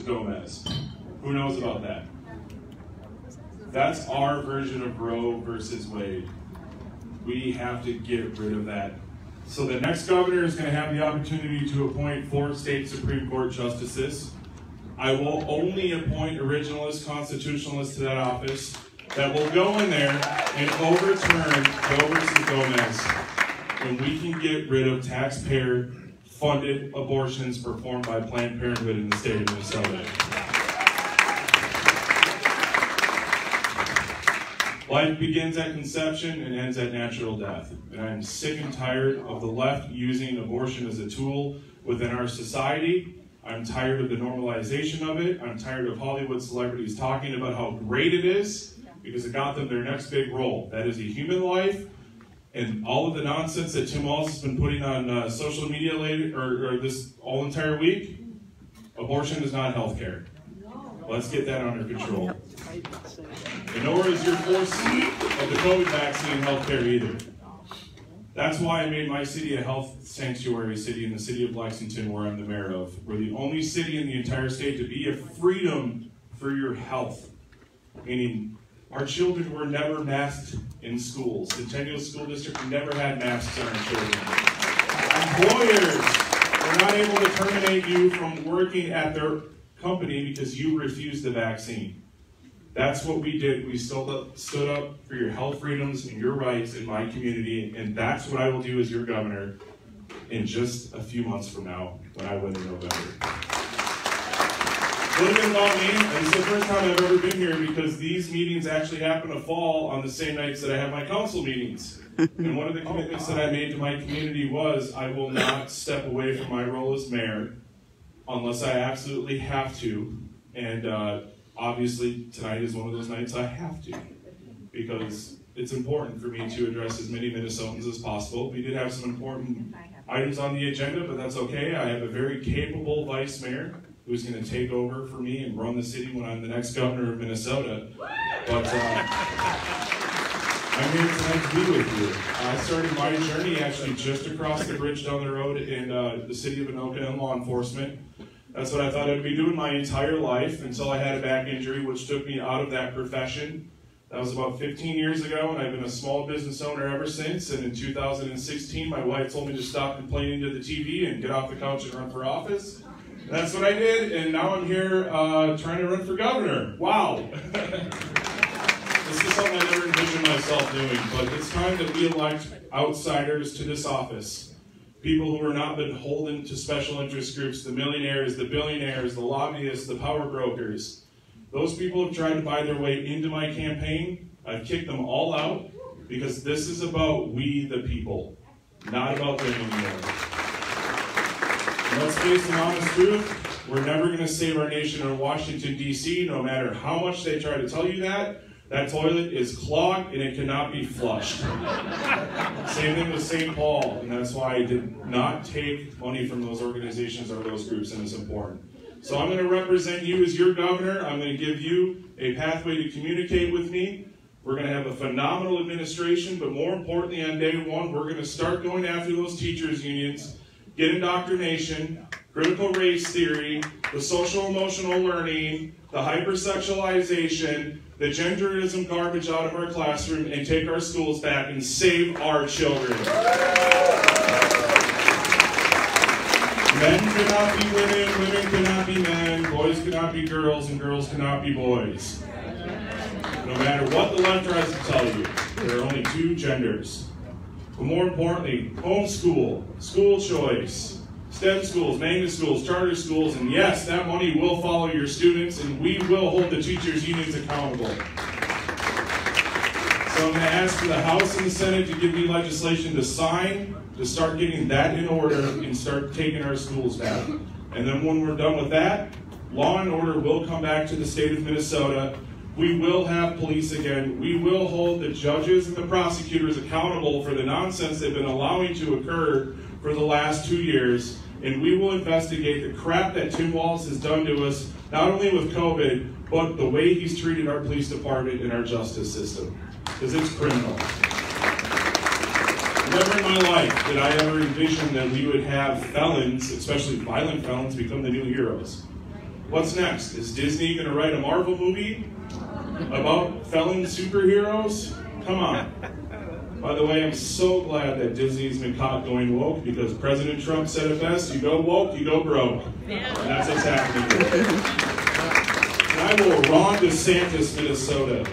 Gomez. Who knows about that? That's our version of Roe versus Wade. We have to get rid of that. So the next governor is going to have the opportunity to appoint 4 state Supreme Court justices. I will only appoint originalist constitutionalists to that office that will go in there and overturn Roe versus Gomez, and we can get rid of taxpayer-funded abortions performed by Planned Parenthood in the state of Minnesota. Life begins at conception and ends at natural death. And I'm sick and tired of the left using abortion as a tool within our society. I'm tired of the normalization of it. I'm tired of Hollywood celebrities talking about how great it is because it got them their next big role. That is a human life. And all of the nonsense that Tim Walz has been putting on social media or this all entire week, abortion is not health care. Let's get that under control. And nor is your force of the COVID vaccine healthcare either. That's why I made my city a health sanctuary city in the city of Lexington, where I'm the mayor of. We're the only city in the entire state to be a freedom for your health. Meaning, our children were never masked in schools. Centennial School District never had masks on our children. Employers were not able to terminate you from working at their company because you refused the vaccine. That's what we did. We stood up for your health freedoms and your rights in my community, and that's what I will do as your governor in just a few months from now when I win in November. A little bit about me. It's the first time I've ever been here because these meetings actually happen to fall on the same nights that I have my council meetings. And one of the commitments that I made to my community was I will not step away from my role as mayor unless I absolutely have to. And obviously, tonight is one of those nights I have to, because it's important for me to address as many Minnesotans as possible. We did have some important items on the agenda, but that's okay. I have a very capable vice mayor who's going to take over for me and run the city when I'm the next governor of Minnesota. But I'm here tonight to be with you. I started my journey actually just across the bridge down the road in the city of Anoka in law enforcement. That's what I thought I'd be doing my entire life until I had a back injury, which took me out of that profession. That was about 15 years ago, and I've been a small business owner ever since. And in 2016, my wife told me to stop complaining to the TV and get off the couch and run for office. And that's what I did, and now I'm here trying to run for governor. Wow. This is something I never envisioned myself doing, but it's time that we elect outsiders to this office. People who are not beholden to special interest groups, the millionaires, the billionaires, the lobbyists, the power brokers. Those people have tried to buy their way into my campaign. I've kicked them all out because this is about we the people, not about them anymore. And let's face the honest truth, we're never going to save our nation in Washington, D.C., no matter how much they try to tell you that. That toilet is clogged and it cannot be flushed. Same thing with St. Paul, and that's why I did not take money from those organizations or those groups, and it's important. So I'm going to represent you as your governor. I'm going to give you a pathway to communicate with me. We're going to have a phenomenal administration, but more importantly, on day one, we're going to start going after those teachers' unions, get indoctrination, critical race theory, the social emotional learning, the hypersexualization, the genderism garbage out of our classroom, and take our schools back and save our children. Men cannot be women, women cannot be men, boys cannot be girls, and girls cannot be boys. No matter what the left tries to tell you, there are only 2 genders. But more importantly, homeschool, school choice, STEM schools, magnet schools, charter schools, and yes, that money will follow your students, and we will hold the teachers' unions accountable. So I'm going to ask for the House and the Senate to give me legislation to sign, to start getting that in order and start taking our schools back. And then when we're done with that, law and order will come back to the state of Minnesota. We will have police again. We will hold the judges and the prosecutors accountable for the nonsense they've been allowing to occur for the last 2 years. And we will investigate the crap that Tim Walz has done to us, not only with COVID, but the way he's treated our police department and our justice system. Because it's criminal. Never in my life did I ever envision that we would have felons, especially violent felons, become the new heroes. What's next? Is Disney going to write a Marvel movie about felon superheroes? Come on. By the way, I'm so glad that Disney's been caught going woke, because President Trump said it best: you go woke, you go broke. And that's what's happening. And I will Ron DeSantis, Minnesota.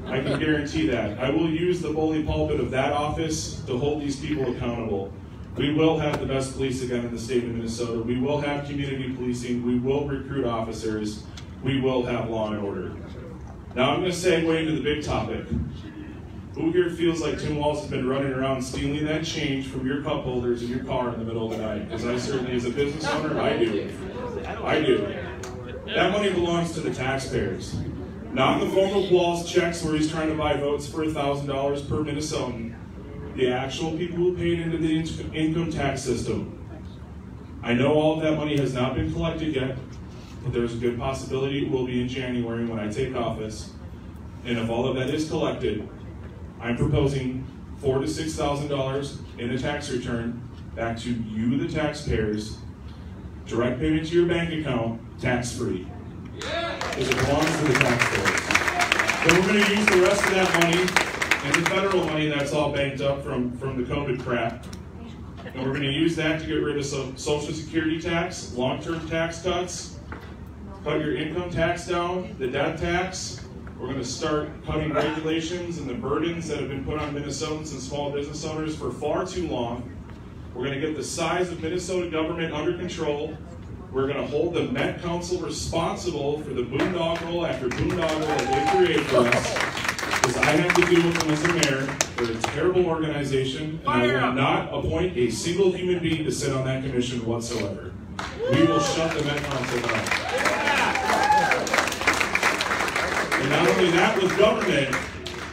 I can guarantee that. I will use the bully pulpit of that office to hold these people accountable. We will have the best police again in the state of Minnesota. We will have community policing. We will recruit officers. We will have law and order. Now I'm going to segue into the big topic. Who here feels like Tim Walz has been running around stealing that change from your cup holders in your car in the middle of the night? Because I certainly, as a business owner, I do. I do. That money belongs to the taxpayers. Not in the form of Walz checks where he's trying to buy votes for $1,000 per Minnesotan. The actual people who paid into the income tax system. I know all of that money has not been collected yet, but there's a good possibility it will be in January when I take office. And if all of that is collected, I'm proposing $4,000 to $6,000 in a tax return back to you, the taxpayers, direct payment to your bank account, tax-free. Because it belongs to the taxpayers. Then we're going to use the rest of that money and the federal money that's all banked up from the COVID crap. And we're going to use that to get rid of some Social Security tax, long-term tax cuts, cut your income tax down, the debt tax. We're going to start cutting regulations and the burdens that have been put on Minnesotans and small business owners for far too long. We're going to get the size of Minnesota government under control. We're going to hold the Met Council responsible for the boondoggle after boondoggle that they create for us. Because I have to deal with them as a mayor. They're a terrible organization, and I will not appoint a single human being to sit on that commission whatsoever. We will shut the Met Council down. And not only that, with government,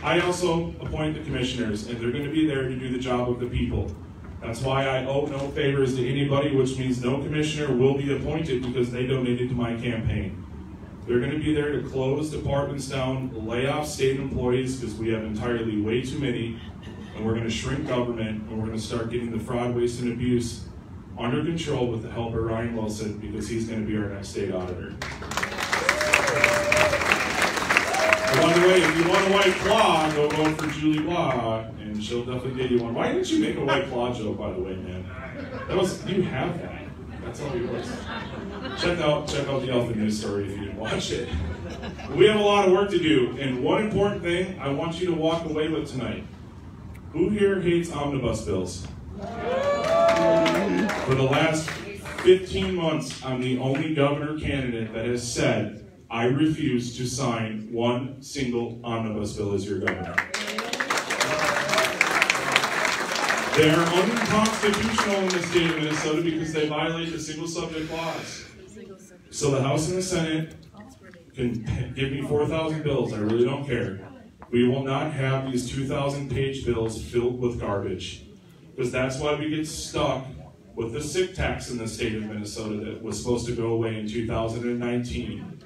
I also appoint the commissioners, and they're going to be there to do the job of the people. That's why I owe no favors to anybody, which means no commissioner will be appointed because they donated to my campaign. They're going to be there to close departments down, lay off state employees because we have entirely way too many, and we're going to shrink government, and we're going to start getting the fraud, waste, and abuse under control with the help of Ryan Wilson, because he's going to be our next state auditor. By the way, if you want a White Claw, go vote for Julie Blah, and she'll definitely get you one. Why didn't you make a White Claw joke, by the way, man? You have that. That's all yours. Check out the Alpha News story if you didn't watch it. We have a lot of work to do, and one important thing I want you to walk away with tonight. Who here hates omnibus bills? For the last 15 months, I'm the only governor candidate that has said, I refuse to sign one single omnibus bill as your governor. They are unconstitutional in the state of Minnesota because they violate the single subject clause. So the House and the Senate can give me 4,000 bills. I really don't care. We will not have these 2,000-page bills filled with garbage, because that's why we get stuck with the sick tax in the state of Minnesota that was supposed to go away in 2019.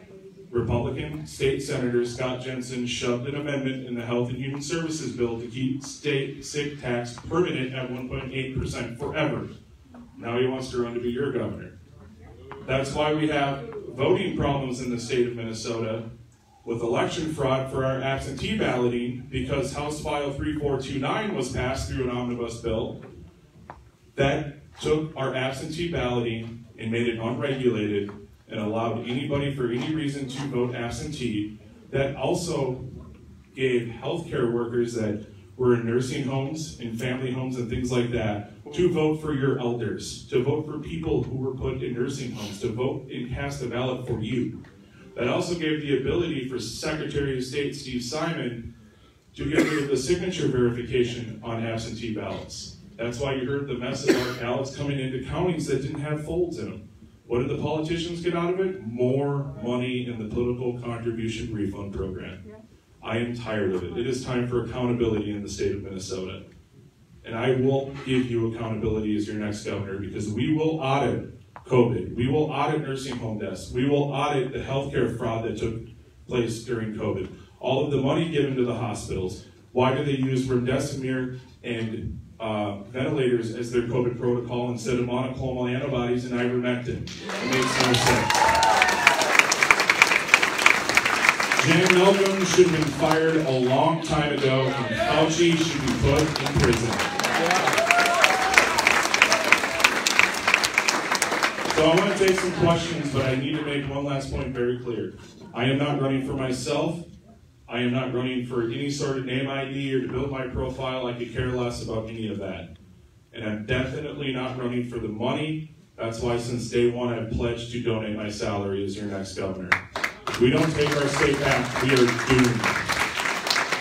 Republican State Senator Scott Jensen shoved an amendment in the Health and Human Services bill to keep state sick tax permanent at 1.8% forever. Now he wants to run to be your governor. That's why we have voting problems in the state of Minnesota with election fraud for our absentee balloting, because House File 3429 was passed through an omnibus bill that took our absentee balloting and made it unregulated and allowed anybody for any reason to vote absentee. That also gave healthcare workers that were in nursing homes and family homes and things like that to vote for your elders, to vote for people who were put in nursing homes, to vote and cast a ballot for you. That also gave the ability for Secretary of State Steve Simon to get rid of the signature verification on absentee ballots. That's why you heard the mess about ballots coming into counties that didn't have folds in them. What did the politicians get out of it? More money in the political contribution refund program. I am tired of it. It is time for accountability in the state of Minnesota. And I will give you accountability as your next governor, because we will audit COVID. We will audit nursing home deaths. We will audit the healthcare fraud that took place during COVID. All of the money given to the hospitals. Why do they use remdesivir and ventilators as their COVID protocol instead of monoclonal antibodies and ivermectin? It makes no sense. Jan Malcolm should have been fired a long time ago, and Fauci should be put in prison. So I want to take some questions, but I need to make one last point very clear. I am not running for myself. I am not running for any sort of name ID or to build my profile. I could care less about any of that. And I'm definitely not running for the money. That's why since day one I've pledged to donate my salary as your next governor. If we don't take our state back, we are doomed.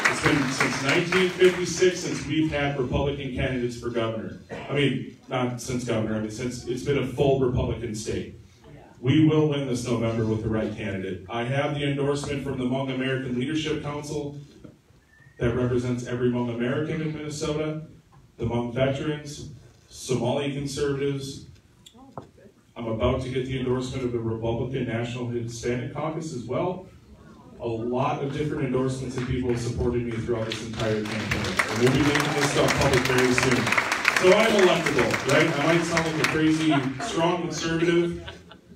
It's been since 1956 since we've had Republican candidates for governor. I mean, not since governor, I mean since it's been a full Republican state. We will win this November with the right candidate. I have the endorsement from the Hmong American Leadership Council that represents every Hmong American in Minnesota, the Hmong veterans, Somali conservatives. I'm about to get the endorsement of the Republican National Hispanic Caucus as well. A lot of different endorsements and people have supported me throughout this entire campaign. And we'll be making this stuff public very soon. So I'm electable, right? I might sound like a crazy, strong conservative,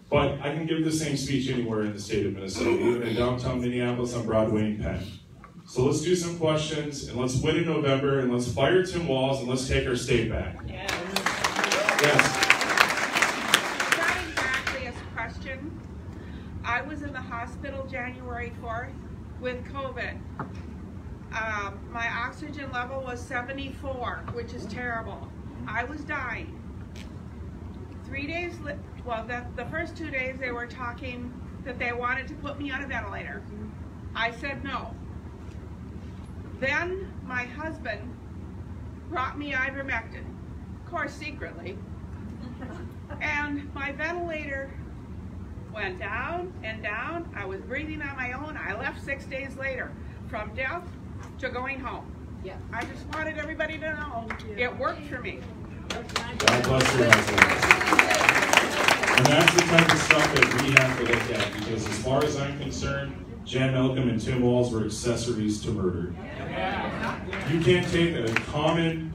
but I can give the same speech anywhere in the state of Minnesota, even in downtown Minneapolis on Broadway and Penn. So let's do some questions, and let's win in November, and let's fire Tim Walz, and let's take our state back. Yes. Yes. Not exactly a question. I was in the hospital January 4th with COVID. My oxygen level was 74, which is terrible. I was dying. 3 days, well, the first 2 days they were talking that they wanted to put me on a ventilator. I said no. Then my husband brought me ivermectin, of course secretly, and my ventilator went down and down. I was breathing on my own. I left 6 days later, from death to going home. Yeah. I just wanted everybody to know it worked for me. God bless your husband. And that's the type of stuff that we have to look at, because as far as I'm concerned, Jan Malcolm and Tim Walz were accessories to murder. You can't take a common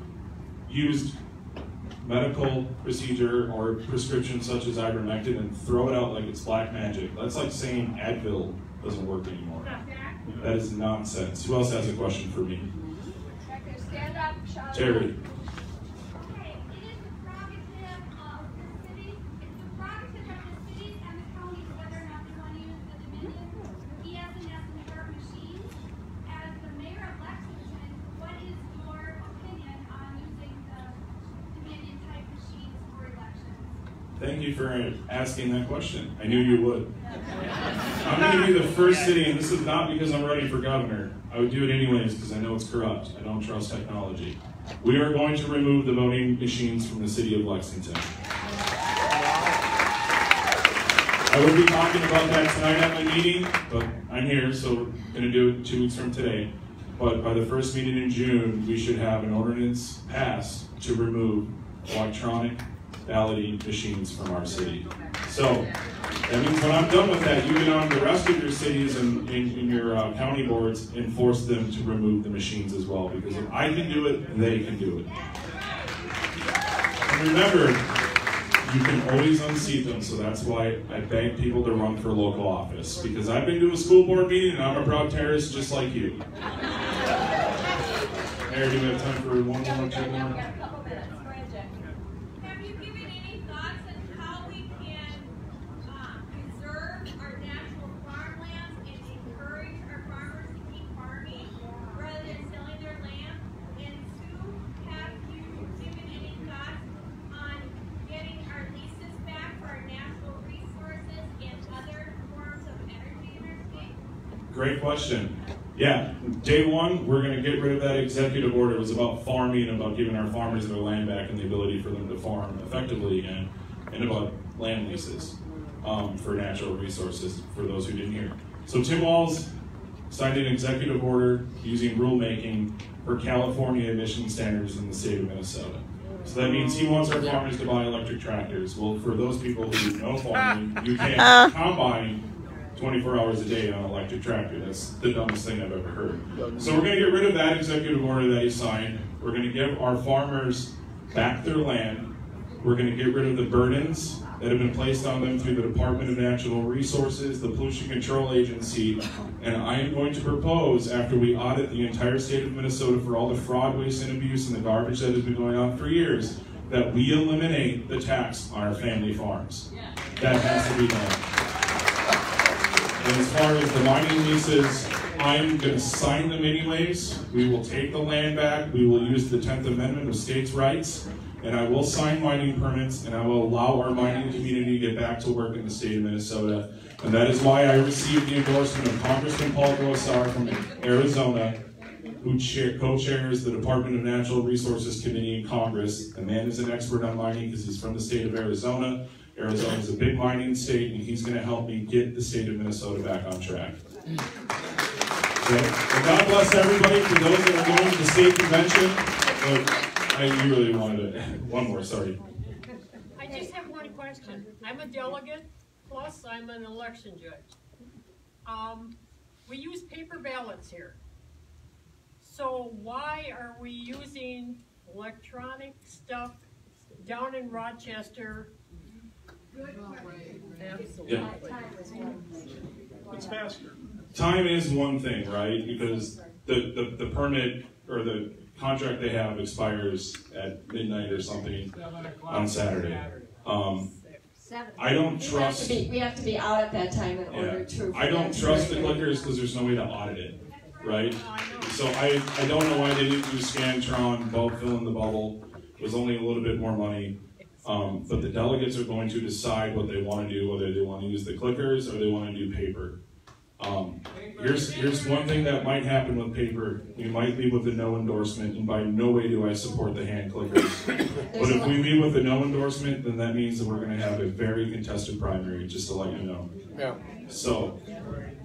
used medical procedure or prescription such as ivermectin and throw it out like it's black magic. That's like saying Advil doesn't work anymore. That is nonsense. Who else has a question for me? Stand up, shout Terry. Okay, it is the prerogative of the city, it's the prerogative of the cities and the counties whether or not they want to use the Dominion ES&S New machines. As the mayor of Lexington, what is your opinion on using the Dominion type machines for elections? Thank you for asking that question. I knew you would. I'm going to be the first city, and this is not because I'm running for governor. I would do it anyways because I know it's corrupt. I don't trust technology. We are going to remove the voting machines from the city of Lexington. I will be talking about that tonight at my meeting, but I'm here, so we're going to do it 2 weeks from today. But by the first meeting in June, we should have an ordinance passed to remove electronic balloting machines from our city. So that means when I'm done with that, you get on the rest of your cities and in your county boards and force them to remove the machines as well, because if I can do it, they can do it. And remember, you can always unseat them, so that's why I beg people to run for local office, because I've been to a school board meeting and I'm a proud terrorist just like you. Mayor, do we have time for one more, two more? Have you given any thoughts on how we can preserve our natural farmlands and encourage our farmers to keep farming rather than selling their land? And two, have you given any thoughts on getting our leases back for our natural resources and other forms of energy in our state? Great question. Yeah, day one, we're going to get rid of that executive order. It was about farming and about giving our farmers their land back and the ability for them to farm effectively again, and about land leases for natural resources, for those who didn't hear. So Tim Walz signed an executive order using rulemaking for California emission standards in the state of Minnesota. So that means he wants our farmers to buy electric tractors. Well, for those people who know farming, you can't combine 24 hours a day on an electric tractor. That's the dumbest thing I've ever heard. So we're going to get rid of that executive order that he signed. We're going to give our farmers back their land. We're going to get rid of the burdens that have been placed on them through the Department of Natural Resources, the Pollution Control Agency, and I am going to propose, after we audit the entire state of Minnesota for all the fraud, waste, and abuse and the garbage that has been going on for years, that we eliminate the tax on our family farms. That has to be done. And as far as the mining leases, I'm going to sign them anyways. We will take the land back. We will use the 10th Amendment of states' rights. And I will sign mining permits, and I will allow our mining community to get back to work in the state of Minnesota. And that is why I received the endorsement of Congressman Paul Gosar from Arizona, who co-chairs the Department of Natural Resources Committee in Congress. The man is an expert on mining because he's from the state of Arizona. Arizona is a big mining state, and he's going to help me get the state of Minnesota back on track. So, God bless everybody. For those that are going to the state convention, you really wanted it. One more, sorry. I just have one question. I'm a delegate, plus I'm an election judge. We use paper ballots here. So why are we using electronic stuff down in Rochester? Yeah. It's faster. Time is one thing, right? Because the permit or the contract they have expires at midnight or something on Saturday. I don't trust. We have to be out at that time in order to. I don't trust the clickers because there's no way to audit it, right? So I don't know why they didn't do Scantron, bulk fill in the bubble. It was only a little bit more money. But the delegates are going to decide what they want to do, whether they want to use the clickers or they want to do paper. Here's one thing that might happen with paper. We might leave with a no endorsement, and by no way do I support the hand clickers. But if we leave with a no endorsement, then that means that we're going to have a very contested primary, just to let you know. Yeah. So,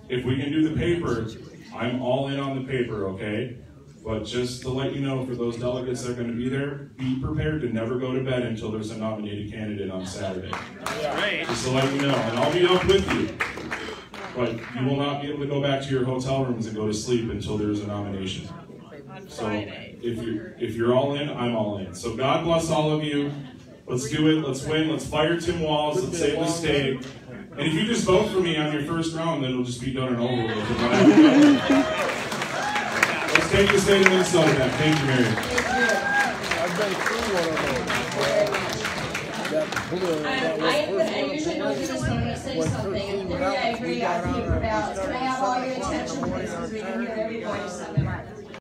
if we can do the paper, I'm all in on the paper, okay? But just to let you know, for those delegates that are going to be there, be prepared to never go to bed until there's a nominated candidate on Saturday. Right. Just to let you know, and I'll be up with you. But you will not be able to go back to your hotel rooms and go to sleep until there's a nomination. So if you're all in, I'm all in. So God bless all of you. Let's do it. Let's win. Let's fire Tim Walz. Let's save the state. And if you just vote for me on your first round, then it'll just be done and over with. Let's take the state of Minnesota back. Thank you, Mary. I've been through one of those. I usually don't do this, but I'm going to say something. In theory, I agree on paper ballots. Can I have all your attention, please, because we can hear every voice on the mic.